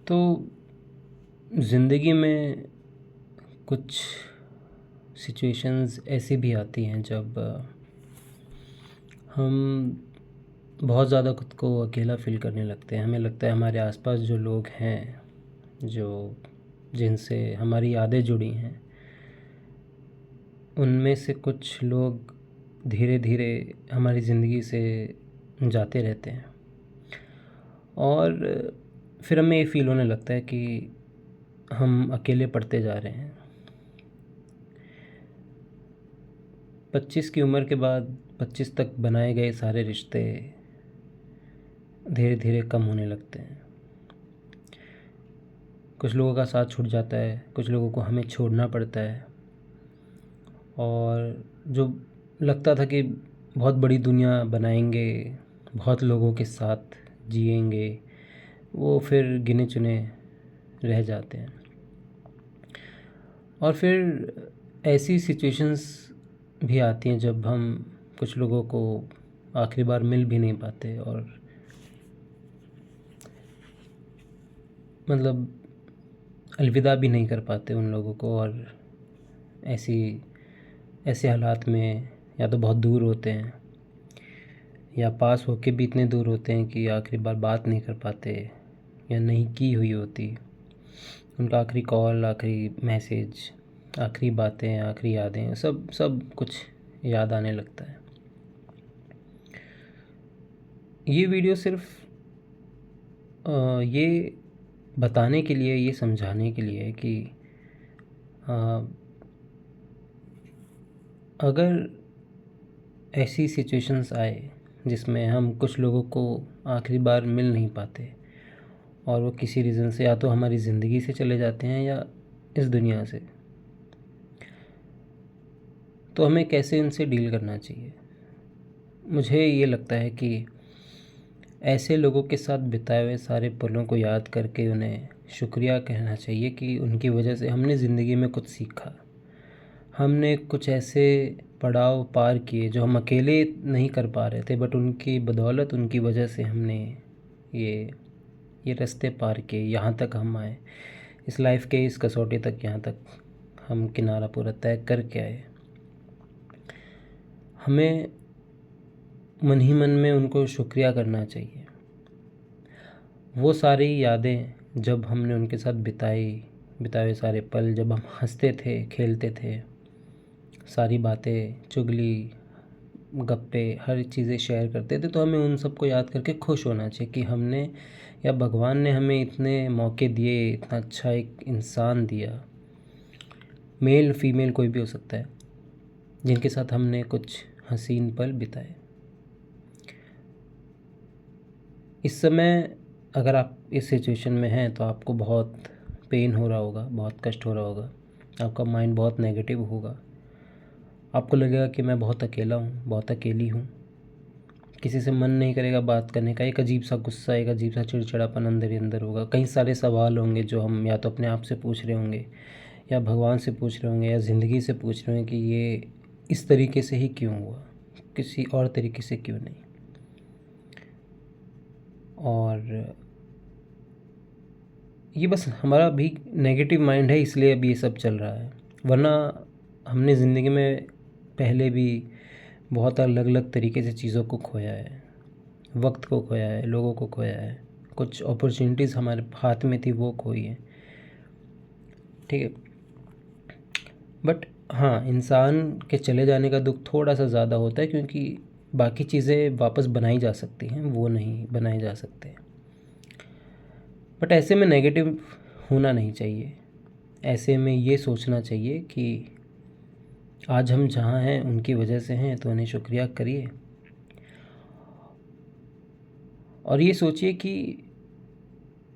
तो ज़िंदगी में कुछ सिचुएशंस ऐसी भी आती हैं जब हम बहुत ज़्यादा खुद को अकेला फ़ील करने लगते हैं। हमें लगता है हमारे आसपास जो लोग हैं, जो जिनसे हमारी यादें जुड़ी हैं, उनमें से कुछ लोग धीरे धीरे हमारी ज़िंदगी से जाते रहते हैं और फिर हमें ये फ़ील होने लगता है कि हम अकेले पड़ते जा रहे हैं। 25 की उम्र के बाद 25 तक बनाए गए सारे रिश्ते धीरे धीरे कम होने लगते हैं। कुछ लोगों का साथ छूट जाता है, कुछ लोगों को हमें छोड़ना पड़ता है और जो लगता था कि बहुत बड़ी दुनिया बनाएंगे, बहुत लोगों के साथ जिएंगे, वो फिर गिने चुने रह जाते हैं। और फिर ऐसी सिचुएशंस भी आती हैं जब हम कुछ लोगों को आखिरी बार मिल भी नहीं पाते और मतलब अलविदा भी नहीं कर पाते उन लोगों को। और ऐसी ऐसे हालात में या तो बहुत दूर होते हैं या पास होके भी इतने दूर होते हैं कि आखिरी बार बात नहीं कर पाते या नहीं की हुई होती। उनका आखिरी कॉल, आखिरी मैसेज, आखिरी बातें, आखिरी यादें, सब सब कुछ याद आने लगता है। ये वीडियो सिर्फ ये बताने के लिए, ये समझाने के लिए कि अ, अगर ऐसी सिचुएशंस आए जिसमें हम कुछ लोगों को आखिरी बार मिल नहीं पाते और वो किसी रीज़न से या तो हमारी ज़िंदगी से चले जाते हैं या इस दुनिया से, तो हमें कैसे इनसे डील करना चाहिए। मुझे ये लगता है कि ऐसे लोगों के साथ बिताए हुए सारे पलों को याद करके उन्हें शुक्रिया कहना चाहिए कि उनकी वजह से हमने ज़िंदगी में कुछ सीखा। हमने कुछ ऐसे पड़ाव पार किए जो हम अकेले नहीं कर पा रहे थे, बट उनकी बदौलत, उनकी वजह से हमने ये ये रास्ते पार किए, यहाँ तक हम आए, इस लाइफ के इस कसौटी तक, यहाँ तक हम किनारा पूरा तय करके आए। हमें मन ही मन में उनको शुक्रिया करना चाहिए। वो सारी यादें जब हमने उनके साथ बिताए हुए सारे पल, जब हम हंसते थे, खेलते थे, सारी बातें, चुगली, गप्पे, हर चीज़ें शेयर करते थे, तो हमें उन सबको याद करके खुश होना चाहिए कि हमने या भगवान ने हमें इतने मौके दिए, इतना अच्छा एक इंसान दिया, मेल फीमेल कोई भी हो सकता है, जिनके साथ हमने कुछ हसीन पल बिताए। इस समय अगर आप इस सिचुएशन में हैं तो आपको बहुत पेन हो रहा होगा, बहुत कष्ट हो रहा होगा, आपका माइंड बहुत नेगेटिव होगा, आपको लगेगा कि मैं बहुत अकेला हूँ, बहुत अकेली हूँ, किसी से मन नहीं करेगा बात करने का, एक अजीब सा गुस्सा, एक अजीब सा चिड़चिड़ापन अंदर ही अंदर होगा। कई सारे सवाल होंगे जो हम या तो अपने आप से पूछ रहे होंगे या भगवान से पूछ रहे होंगे या ज़िंदगी से पूछ रहे होंगे कि ये इस तरीके से ही क्यों हुआ, किसी और तरीके से क्यों नहीं। और ये बस हमारा भी नेगेटिव माइंड है, इसलिए अभी ये सब चल रहा है, वरना हमने ज़िंदगी में पहले भी बहुत अलग अलग तरीके से चीज़ों को खोया है, वक्त को खोया है, लोगों को खोया है, कुछ अपॉर्चुनिटीज़ हमारे हाथ में थी वो खोई है, ठीक है। बट हाँ, इंसान के चले जाने का दुख थोड़ा सा ज़्यादा होता है क्योंकि बाकी चीज़ें वापस बनाई जा सकती हैं, वो नहीं बनाए जा सकते। बट ऐसे में नेगेटिव होना नहीं चाहिए। ऐसे में ये सोचना चाहिए कि आज हम जहाँ हैं उनकी वजह से हैं, तो उन्हें शुक्रिया करिए। और ये सोचिए कि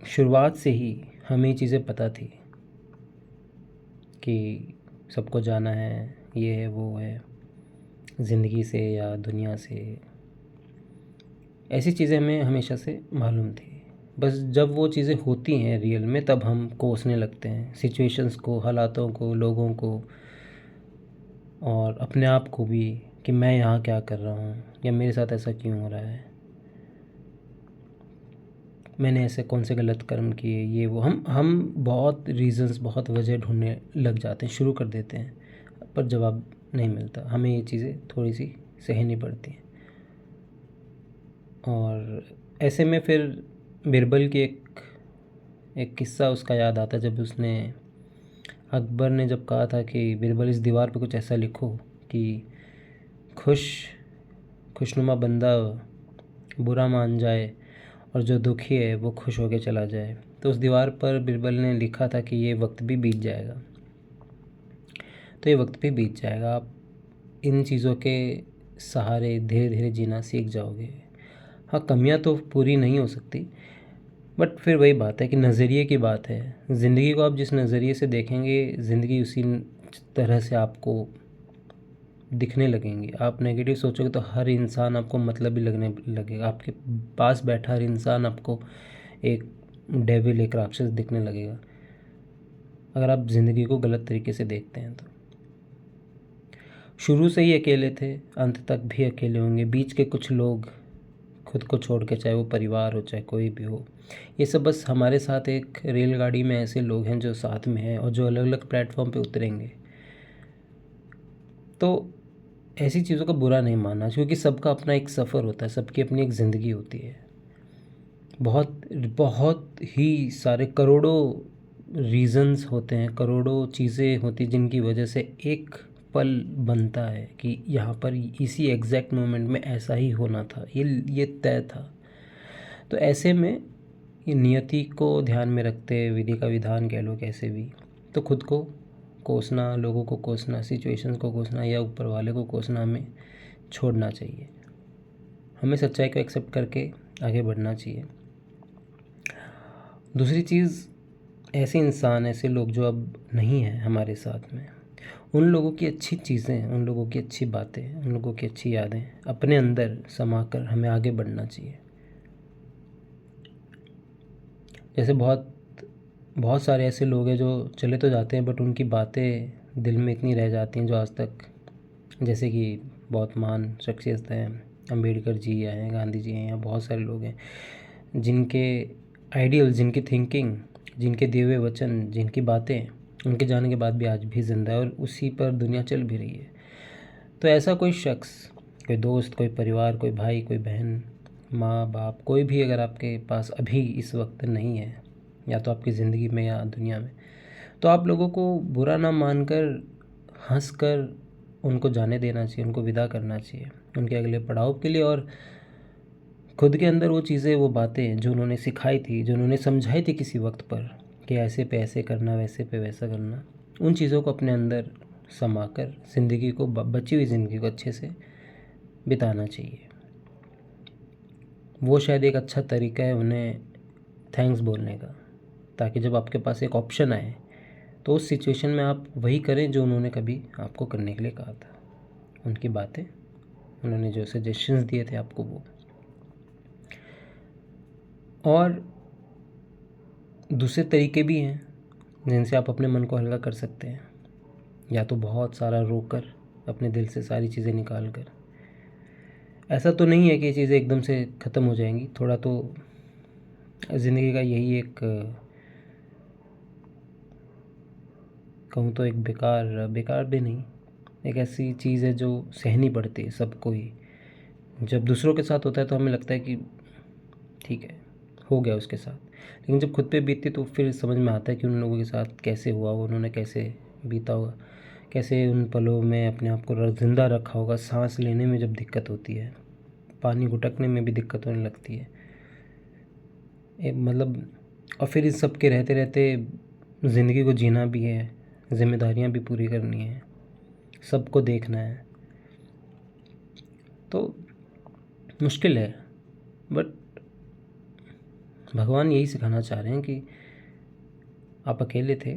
शुरुआत से ही हमें ये चीज़ें पता थी कि सबको जाना है, ये है वो है, ज़िंदगी से या दुनिया से, ऐसी चीज़ें हमें हमेशा से मालूम थी। बस जब वो चीज़ें होती हैं रियल में, तब हम कोसने लगते हैं सिचुएशंस को, हालातों को, लोगों को और अपने आप को भी कि मैं यहाँ क्या कर रहा हूँ या मेरे साथ ऐसा क्यों हो रहा है। मैंने ऐसे कौन से गलत कर्म किए, ये वो हम बहुत रीज़न्स, बहुत वजह ढूंढने लग जाते हैं, शुरू कर देते हैं, पर जवाब नहीं मिलता। हमें ये चीज़ें थोड़ी सी सहनी पड़ती हैं। और ऐसे में फिर बिरबल की एक किस्सा उसका याद आता, जब उसने, अकबर ने जब कहा था कि बिरबल इस दीवार पे कुछ ऐसा लिखो कि खुशनुमा बंदा बुरा मान जाए और जो दुखी है वो खुश होकर चला जाए। तो उस दीवार पर बिरबल ने लिखा था कि ये वक्त भी बीत जाएगा। तो ये वक्त भी बीत जाएगा, आप इन चीज़ों के सहारे धीरे धीरे जीना सीख जाओगे। हाँ, कमियां तो पूरी नहीं हो सकती, बट फिर वही बात है कि नज़रिए की बात है। ज़िंदगी को आप जिस नज़रिए से देखेंगे, ज़िंदगी उसी तरह से आपको दिखने लगेंगी। आप नेगेटिव सोचोगे तो हर इंसान आपको मतलबी लगने लगेगा। आपके पास बैठा हर इंसान आपको एक डेविल, एक राक्षस दिखने लगेगा, अगर आप ज़िंदगी को गलत तरीके से देखते हैं तो। शुरू से ही अकेले थे, अंत तक भी अकेले होंगे। बीच के कुछ लोग खुद को छोड़ के, चाहे वो परिवार हो चाहे कोई भी हो, ये सब बस हमारे साथ एक रेलगाड़ी में ऐसे लोग हैं जो साथ में हैं और जो अलग अलग प्लेटफॉर्म पे उतरेंगे। तो ऐसी चीज़ों का बुरा नहीं मानना, क्योंकि सबका अपना एक सफ़र होता है, सबकी अपनी एक ज़िंदगी होती है। बहुत बहुत ही सारे करोड़ों रीज़न्स होते हैं, करोड़ों चीज़ें होती जिनकी वजह से एक पल बनता है कि यहाँ पर इसी एग्जैक्ट मोमेंट में ऐसा ही होना था, ये तय था। तो ऐसे में ये नियति को ध्यान में रखते, विधि का विधान कह लो कैसे भी, तो खुद को कोसना, लोगों को कोसना, सिचुएशंस को कोसना या ऊपर वाले को कोसना हमें छोड़ना चाहिए। हमें सच्चाई को एक्सेप्ट करके आगे बढ़ना चाहिए। दूसरी चीज़, ऐसे इंसान, ऐसे लोग जो अब नहीं हैं हमारे साथ में, उन लोगों की अच्छी चीज़ें, उन लोगों की अच्छी बातें, उन लोगों की अच्छी यादें अपने अंदर समा कर हमें आगे बढ़ना चाहिए। जैसे बहुत बहुत सारे ऐसे लोग हैं जो चले तो जाते हैं, बट उनकी बातें दिल में इतनी रह जाती हैं जो आज तक, जैसे कि बहुत महान शख्सियत हैं, अम्बेडकर जी हैं, गांधी जी हैं, या बहुत सारे लोग हैं जिनके आइडियल, जिनकी थिंकिंग, जिनके दिए हुए वचन, जिनकी बातें उनके जाने के बाद भी आज भी ज़िंदा है और उसी पर दुनिया चल भी रही है। तो ऐसा कोई शख्स, कोई दोस्त, कोई परिवार, कोई भाई, कोई बहन, माँ बाप, कोई भी अगर आपके पास अभी इस वक्त नहीं है, या तो आपकी ज़िंदगी में या दुनिया में, तो आप लोगों को बुरा ना मानकर, हंस कर उनको जाने देना चाहिए, उनको विदा करना चाहिए उनके अगले पड़ाव के लिए। और खुद के अंदर वो चीज़ें, वो बातें जो उन्होंने सिखाई थी, जो उन्होंने समझाई थी किसी वक्त पर कि ऐसे पे ऐसे करना, वैसे पे वैसा करना, उन चीज़ों को अपने अंदर समा कर ज़िंदगी को, बची हुई ज़िंदगी को अच्छे से बिताना चाहिए। वो शायद एक अच्छा तरीका है उन्हें थैंक्स बोलने का, ताकि जब आपके पास एक ऑप्शन आए तो उस सिचुएशन में आप वही करें जो उन्होंने कभी आपको करने के लिए कहा था। उनकी बातें, उन्होंने जो सजेशंस दिए थे आपको, वो। और दूसरे तरीके भी हैं जिनसे आप अपने मन को हल्का कर सकते हैं, या तो बहुत सारा रोकर, अपने दिल से सारी चीज़ें निकाल कर। ऐसा तो नहीं है कि ये चीज़ें एकदम से ख़त्म हो जाएंगी, थोड़ा तो ज़िंदगी का यही एक, कहूँ तो एक बेकार भी नहीं, एक ऐसी चीज़ है जो सहनी पड़ती है सबको ही। जब दूसरों के साथ होता है तो हमें लगता है कि ठीक है, हो गया उसके साथ, लेकिन जब खुद पे बीतती तो फिर समझ में आता है कि उन लोगों के साथ कैसे हुआ, उन्होंने कैसे बीता होगा, कैसे उन पलों में अपने आप को ज़िंदा रखा होगा। सांस लेने में जब दिक्कत होती है, पानी घुटकने में भी दिक्कत होने लगती है, मतलब, और फिर इस सब के रहते रहते ज़िंदगी को जीना भी है, जिम्मेदारियां भी पूरी करनी है, सबको देखना है, तो मुश्किल है। बट भगवान यही सिखाना चाह रहे हैं कि आप अकेले थे,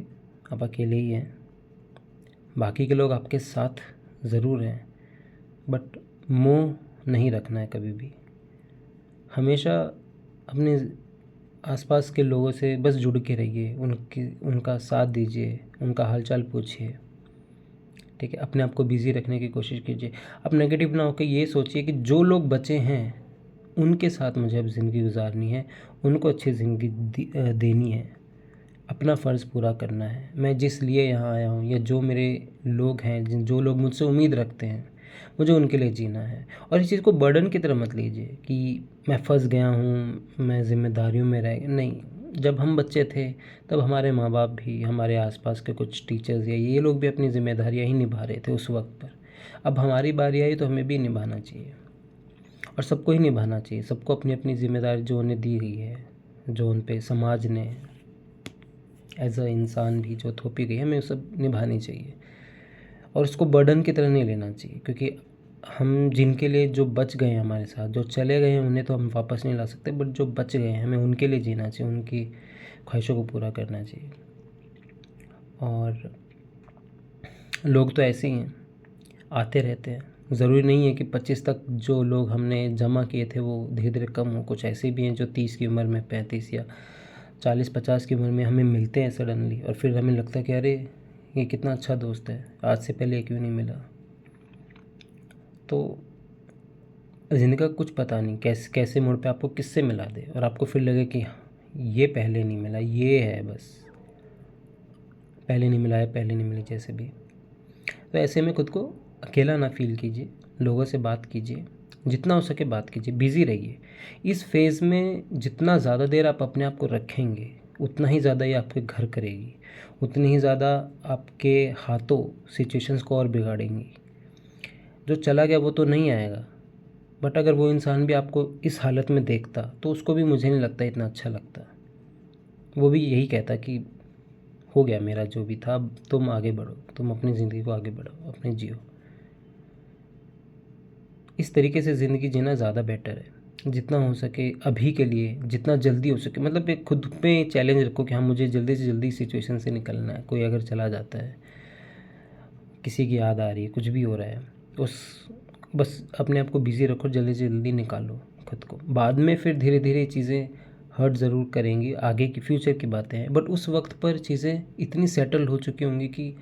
आप अकेले ही हैं, बाकी के लोग आपके साथ ज़रूर हैं, बट मोह नहीं रखना है कभी भी। हमेशा अपने आसपास के लोगों से बस जुड़ के रहिए, उनका साथ दीजिए, उनका हालचाल पूछिए, ठीक है। अपने आप को बिज़ी रखने की कोशिश कीजिए। आप नेगेटिव ना होकर ये सोचिए कि जो लोग बचे हैं उनके साथ मुझे अब ज़िंदगी गुजारनी है, उनको अच्छी ज़िंदगी देनी है, अपना फ़र्ज़ पूरा करना है। मैं जिस लिए यहाँ आया हूँ या जो मेरे लोग हैं, जो लोग मुझसे उम्मीद रखते हैं, मुझे उनके लिए जीना है। और इस चीज़ को बर्डन की तरह मत लीजिए कि मैं फँस गया हूँ, मैं ज़िम्मेदारियों में रह नहीं। जब हम बच्चे थे तब हमारे माँ बाप भी, हमारे आसपास के कुछ टीचर्स या ये लोग भी अपनी ज़िम्मेदारियाँ ही निभा रहे थे उस वक्त पर। अब हमारी बारी आई तो हमें भी निभाना चाहिए, और सबको ही निभाना चाहिए। सबको अपनी अपनी ज़िम्मेदारी जो उन्हें दी गई है, जो उन पे समाज ने एज अ इंसान भी जो थोपी गई है, हमें वो सब निभानी चाहिए। और उसको बर्डन की तरह नहीं लेना चाहिए, क्योंकि हम जिनके लिए जो बच गए हैं हमारे साथ, जो चले गए हैं, उन्हें तो हम वापस नहीं ला सकते, बट जो बच गए हैं हमें उनके लिए जीना चाहिए, उनकी ख्वाहिशों को पूरा करना चाहिए। और लोग तो ऐसे ही हैं, आते रहते हैं। ज़रूरी नहीं है कि 25 तक जो लोग हमने जमा किए थे वो धीरे धीरे कम हो। कुछ ऐसे भी हैं जो 30 की उम्र में, 35 या 40-50 की उम्र में हमें मिलते हैं सडनली, और फिर हमें लगता है कि अरे ये कितना अच्छा दोस्त है, आज से पहले ये क्यों नहीं मिला। तो ज़िंदगी का कुछ पता नहीं कैसे कैसे मोड़ पे आपको किससे मिला दे, और आपको फिर लगे कि ये पहले नहीं मिला, ये है बस, पहले नहीं मिला है, पहले नहीं मिली, जैसे भी। तो ऐसे में खुद को अकेला ना फील कीजिए, लोगों से बात कीजिए, जितना हो सके बात कीजिए, बिज़ी रहिए। इस फेज़ में जितना ज़्यादा देर आप अपने आप को रखेंगे, उतना ही ज़्यादा ये आपके घर करेगी, उतनी ही ज़्यादा आपके हाथों सिचुएशंस को और बिगाड़ेंगी। जो चला गया वो तो नहीं आएगा, बट अगर वो इंसान भी आपको इस हालत में देखता तो उसको भी, मुझे नहीं लगता इतना अच्छा लगता। वो भी यही कहता कि हो गया मेरा जो भी था, अब तुम आगे बढ़ो, तुम अपनी ज़िंदगी को आगे बढ़ाओ, अपने जियो। इस तरीके से ज़िंदगी जीना ज़्यादा बेटर है। जितना हो सके अभी के लिए, जितना जल्दी हो सके, मतलब एक खुद पे चैलेंज रखो कि हाँ मुझे जल्दी से जल्दी सिचुएशन से निकलना है। कोई अगर चला जाता है, किसी की याद आ रही है, कुछ भी हो रहा है, उस बस अपने आप को बिज़ी रखो, जल्दी से जल्दी निकालो खुद को। बाद में फिर धीरे धीरे चीज़ें हर्ट ज़रूर करेंगी, आगे की फ्यूचर की बातें हैं, बट उस वक्त पर चीज़ें इतनी सेटल हो चुकी होंगी कि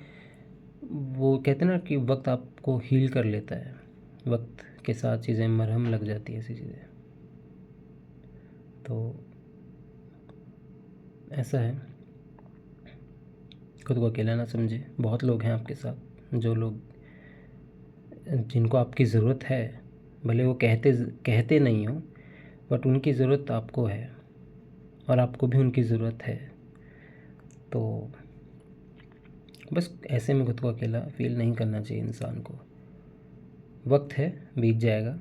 वो कहते हैं ना कि वक्त आपको हील कर लेता है, वक्त के साथ चीज़ें मरहम लग जाती है, ऐसी चीज़ें। तो ऐसा है, खुद को अकेला ना समझे। बहुत लोग हैं आपके साथ, जो लोग जिनको आपकी ज़रूरत है, भले वो कहते नहीं हो, बट उनकी ज़रूरत आपको है, और आपको भी उनकी ज़रूरत है। तो बस ऐसे में खुद को अकेला फील नहीं करना चाहिए इंसान को। वक्त है, बीत जाएगा,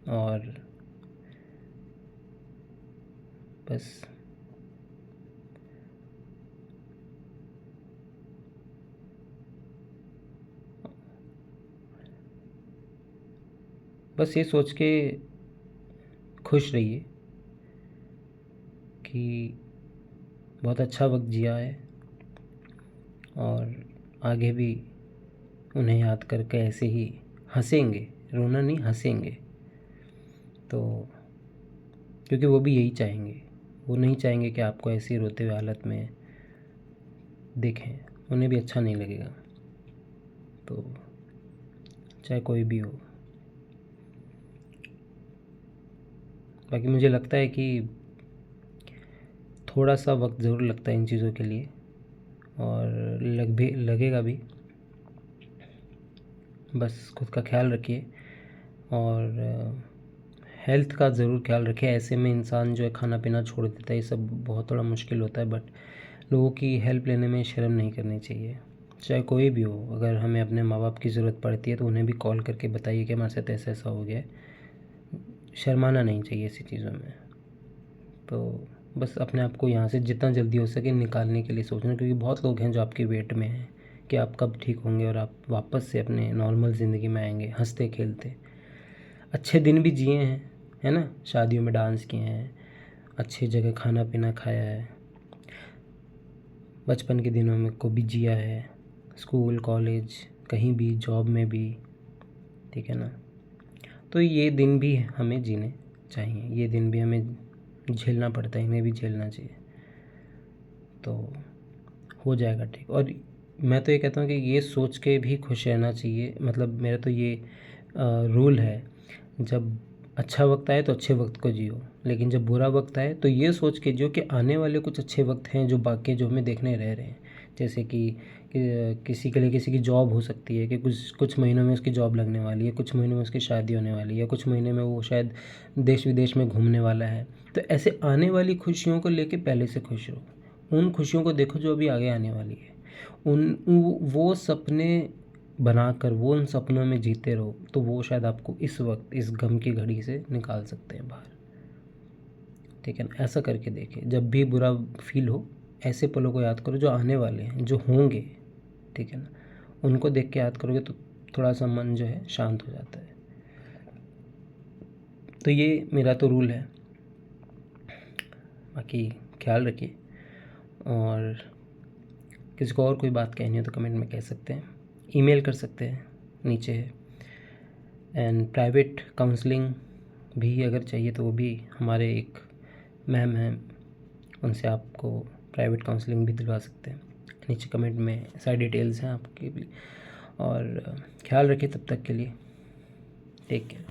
और बस बस ये सोच के खुश रहिए कि बहुत अच्छा वक्त जिया है, और आगे भी उन्हें याद करके ऐसे ही हंसेंगे, रोना नहीं, हंसेंगे। तो क्योंकि वो भी यही चाहेंगे, वो नहीं चाहेंगे कि आपको ऐसी रोते हुए हालत में देखें, उन्हें भी अच्छा नहीं लगेगा। तो चाहे कोई भी हो, बाकी मुझे लगता है कि थोड़ा सा वक्त ज़रूर लगता है इन चीज़ों के लिए, और लगेगा भी। बस खुद का ख्याल रखिए, और हेल्थ का ज़रूर ख्याल रखिए। ऐसे में इंसान जो है खाना पीना छोड़ देता है, ये सब बहुत थोड़ा मुश्किल होता है, बट लोगों की हेल्प लेने में शर्म नहीं करनी चाहिए, चाहे कोई भी हो। अगर हमें अपने माँ बाप की ज़रूरत पड़ती है तो उन्हें भी कॉल करके बताइए कि हमारे साथ ऐसा ऐसा हो गया है। शर्माना नहीं चाहिए ऐसी चीज़ों में। तो बस अपने आप को यहाँ से जितना जल्दी हो सके निकालने के लिए सोचना, क्योंकि बहुत लोग हैं जो आपके वेट में हैं कि आप कब ठीक होंगे और आप वापस से अपने नॉर्मल ज़िंदगी में आएंगे, हंसते खेलते। अच्छे दिन भी जिए हैं, है ना, शादियों में डांस किए हैं, अच्छी जगह खाना पीना खाया है, बचपन के दिनों में को भी जिया है, स्कूल कॉलेज कहीं भी, जॉब में भी, ठीक है ना। तो ये दिन भी हमें जीने चाहिए, ये दिन भी हमें झेलना पड़ता है, इन्हें भी झेलना चाहिए। तो हो जाएगा ठीक। और मैं तो ये कहता हूँ कि ये सोच के भी खुश रहना चाहिए, मतलब मेरा तो ये रूल है, जब अच्छा वक्त आए तो अच्छे वक्त को जियो, लेकिन जब बुरा वक्त आए तो ये सोच के जियो कि आने वाले कुछ अच्छे वक्त हैं जो बाकी जो हमें देखने रह रहे हैं। जैसे कि किसी के लिए किसी की जॉब हो सकती है कि कुछ कुछ महीनों में उसकी जॉब लगने वाली है, कुछ महीनों में उसकी शादी होने वाली है, कुछ महीने में वो शायद देश विदेश में घूमने वाला है। तो ऐसे आने वाली खुशियों को लेके पहले से खुश रहो, उन खुशियों को देखो जो अभी आगे आने वाली है। वो सपने बनाकर वो उन सपनों में जीते रहो, तो वो शायद आपको इस वक्त इस गम की घड़ी से निकाल सकते हैं बाहर। ठीक है ना? ऐसा करके देखिए, जब भी बुरा फील हो ऐसे पलों को याद करो जो आने वाले हैं, जो होंगे। ठीक है ना? उनको देख के याद करोगे तो थोड़ा सा मन जो है शांत हो जाता है। तो ये मेरा तो रूल है। बाकी ख्याल रखिए, और किसी को और कोई बात कहनी हो तो कमेंट में कह सकते हैं, ईमेल कर सकते हैं, नीचे है। एंड प्राइवेट काउंसलिंग भी अगर चाहिए तो वो भी हमारे एक मैम हैं, उनसे आपको प्राइवेट काउंसलिंग भी दिलवा सकते हैं। नीचे कमेंट में सारी डिटेल्स हैं आपके लिए। और ख्याल रखिए, तब तक के लिए टेक केयर।